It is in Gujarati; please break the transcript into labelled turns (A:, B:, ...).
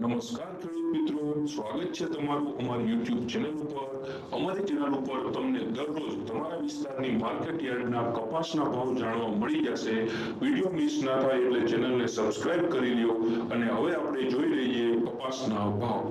A: નમસ્કાર ખેડૂત મિત્રો, સ્વાગત છે તમારું અમારી YouTube ચેનલ ઉપર। અમારી ચેનલ ઉપર તમને દરરોજ તમારા વિસ્તારની માર્કેટ યાર્ડના કપાસના ભાવ જાણવા મળી જશે। વિડિયો મિસ ના થાય એટલે ચેનલને સબસ્ક્રાઇબ કરી લ્યો। અને હવે આપણે જોઈ લઈએ કપાસના ભાવ।